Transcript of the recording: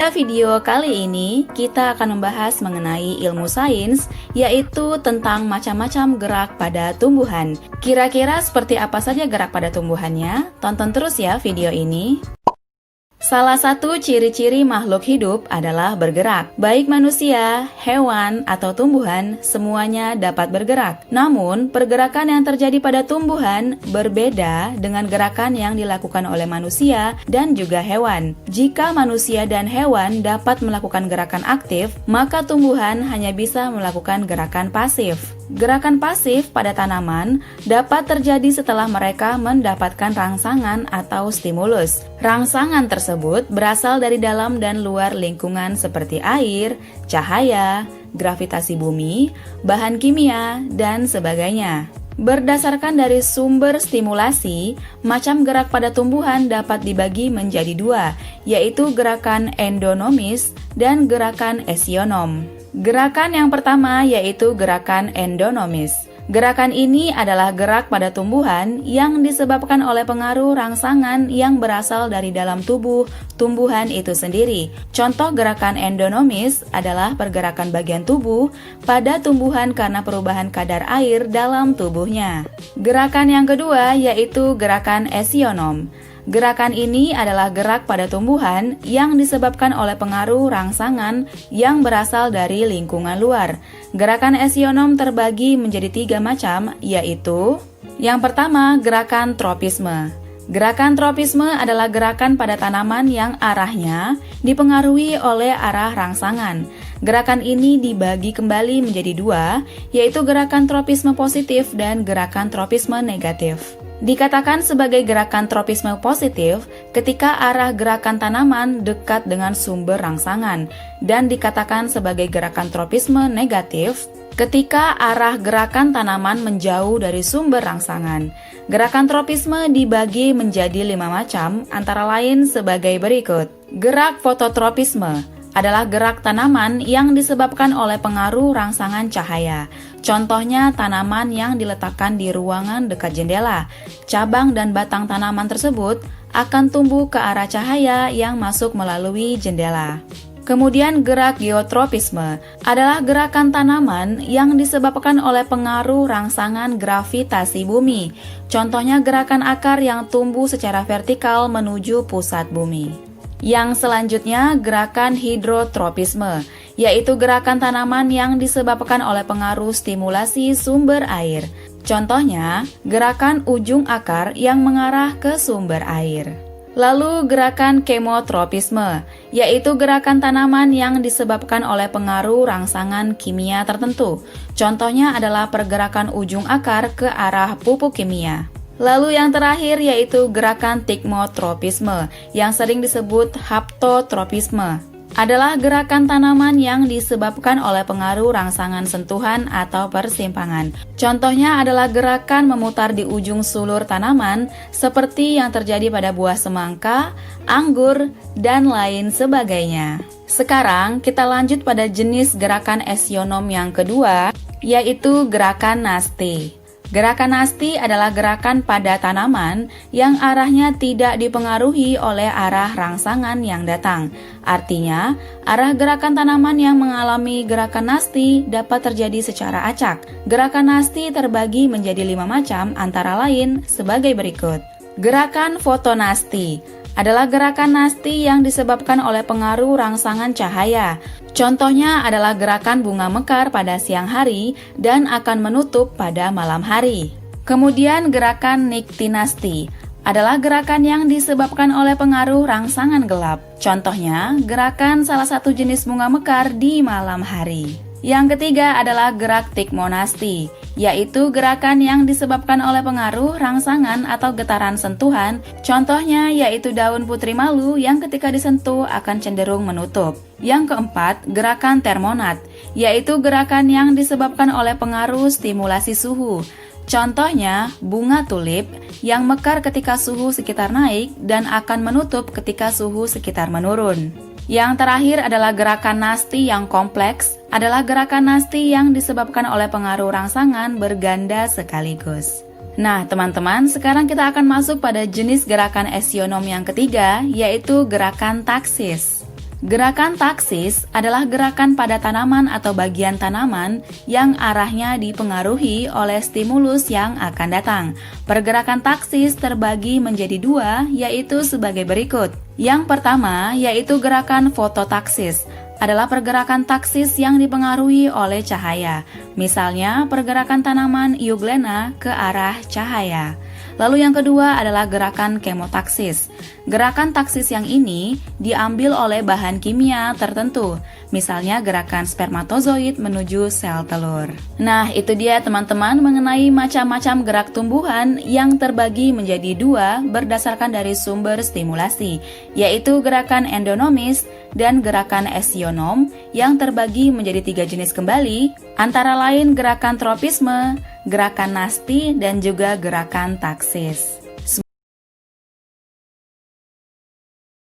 Pada video kali ini, kita akan membahas mengenai ilmu sains, yaitu tentang macam-macam gerak pada tumbuhan. Kira-kira seperti apa saja gerak pada tumbuhannya? Tonton terus ya video ini. Salah satu ciri-ciri makhluk hidup adalah bergerak. Baik manusia, hewan, atau tumbuhan, semuanya dapat bergerak. Namun, pergerakan yang terjadi pada tumbuhan berbeda dengan gerakan yang dilakukan oleh manusia dan juga hewan. Jika manusia dan hewan dapat melakukan gerakan aktif, maka tumbuhan hanya bisa melakukan gerakan pasif. Gerakan pasif pada tanaman dapat terjadi setelah mereka mendapatkan rangsangan atau stimulus. Rangsangan tersebut berasal dari dalam dan luar lingkungan seperti air, cahaya, gravitasi bumi, bahan kimia, dan sebagainya. Berdasarkan dari sumber stimulasi, macam gerak pada tumbuhan dapat dibagi menjadi dua, yaitu gerakan endonomis dan gerakan esionom. Gerakan yang pertama yaitu gerakan endonomis. Gerakan ini adalah gerak pada tumbuhan yang disebabkan oleh pengaruh rangsangan yang berasal dari dalam tubuh tumbuhan itu sendiri. Contoh gerakan endonomis adalah pergerakan bagian tubuh pada tumbuhan karena perubahan kadar air dalam tubuhnya. Gerakan yang kedua yaitu gerakan esionom. Gerakan ini adalah gerak pada tumbuhan yang disebabkan oleh pengaruh rangsangan yang berasal dari lingkungan luar. Gerakan esionom terbagi menjadi 3 macam, yaitu yang pertama, gerakan tropisme. Gerakan tropisme adalah gerakan pada tanaman yang arahnya dipengaruhi oleh arah rangsangan. Gerakan ini dibagi kembali menjadi 2, yaitu gerakan tropisme positif dan gerakan tropisme negatif. Dikatakan sebagai gerakan tropisme positif ketika arah gerakan tanaman dekat dengan sumber rangsangan, dan dikatakan sebagai gerakan tropisme negatif ketika arah gerakan tanaman menjauh dari sumber rangsangan. Gerakan tropisme dibagi menjadi 5 macam, antara lain sebagai berikut. Gerak fototropisme adalah gerak tanaman yang disebabkan oleh pengaruh rangsangan cahaya. Contohnya tanaman yang diletakkan di ruangan dekat jendela. Cabang dan batang tanaman tersebut akan tumbuh ke arah cahaya yang masuk melalui jendela. Kemudian gerak geotropisme adalah gerakan tanaman yang disebabkan oleh pengaruh rangsangan gravitasi bumi. Contohnya gerakan akar yang tumbuh secara vertikal menuju pusat bumi. Yang selanjutnya gerakan hidrotropisme, yaitu gerakan tanaman yang disebabkan oleh pengaruh stimulasi sumber air. Contohnya, gerakan ujung akar yang mengarah ke sumber air. Lalu gerakan kemotropisme, yaitu gerakan tanaman yang disebabkan oleh pengaruh rangsangan kimia tertentu. Contohnya adalah pergerakan ujung akar ke arah pupuk kimia. Lalu yang terakhir yaitu gerakan tigmotropisme yang sering disebut haptotropisme. Adalah gerakan tanaman yang disebabkan oleh pengaruh rangsangan sentuhan atau persimpangan. Contohnya adalah gerakan memutar di ujung sulur tanaman seperti yang terjadi pada buah semangka, anggur, dan lain sebagainya. Sekarang kita lanjut pada jenis gerakan esionom yang kedua, yaitu gerakan nasti. Gerakan nasti adalah gerakan pada tanaman yang arahnya tidak dipengaruhi oleh arah rangsangan yang datang. Artinya, arah gerakan tanaman yang mengalami gerakan nasti dapat terjadi secara acak. Gerakan nasti terbagi menjadi 5 macam, antara lain sebagai berikut. Gerakan fotonasti adalah gerakan nasti yang disebabkan oleh pengaruh rangsangan cahaya. Contohnya adalah gerakan bunga mekar pada siang hari dan akan menutup pada malam hari. Kemudian gerakan niktinasti adalah gerakan yang disebabkan oleh pengaruh rangsangan gelap. Contohnya, gerakan salah satu jenis bunga mekar di malam hari. Yang ketiga adalah gerak tigmonasti, yaitu gerakan yang disebabkan oleh pengaruh rangsangan atau getaran sentuhan. Contohnya yaitu daun putri malu yang ketika disentuh akan cenderung menutup. Yang keempat, gerakan termonat, yaitu gerakan yang disebabkan oleh pengaruh stimulasi suhu. Contohnya, bunga tulip yang mekar ketika suhu sekitar naik dan akan menutup ketika suhu sekitar menurun. Yang terakhir adalah gerakan nasti yang kompleks, adalah gerakan nasti yang disebabkan oleh pengaruh rangsangan berganda sekaligus. Nah, teman-teman, sekarang kita akan masuk pada jenis gerakan esionom yang ketiga, yaitu gerakan taksis. Gerakan taksis adalah gerakan pada tanaman atau bagian tanaman yang arahnya dipengaruhi oleh stimulus yang akan datang. Pergerakan taksis terbagi menjadi dua, yaitu sebagai berikut. Yang pertama, yaitu gerakan fototaksis, adalah pergerakan taksis yang dipengaruhi oleh cahaya. Misalnya, pergerakan tanaman Euglena ke arah cahaya. Lalu yang kedua adalah gerakan kemotaksis. Gerakan taksis yang ini diambil oleh bahan kimia tertentu, misalnya gerakan spermatozoid menuju sel telur. Nah, itu dia teman-teman mengenai macam-macam gerak tumbuhan yang terbagi menjadi dua berdasarkan dari sumber stimulasi, yaitu gerakan endonomis dan gerakan esionom yang terbagi menjadi tiga jenis kembali, antara lain gerakan tropisme, gerakan nasti, dan juga gerakan taksis.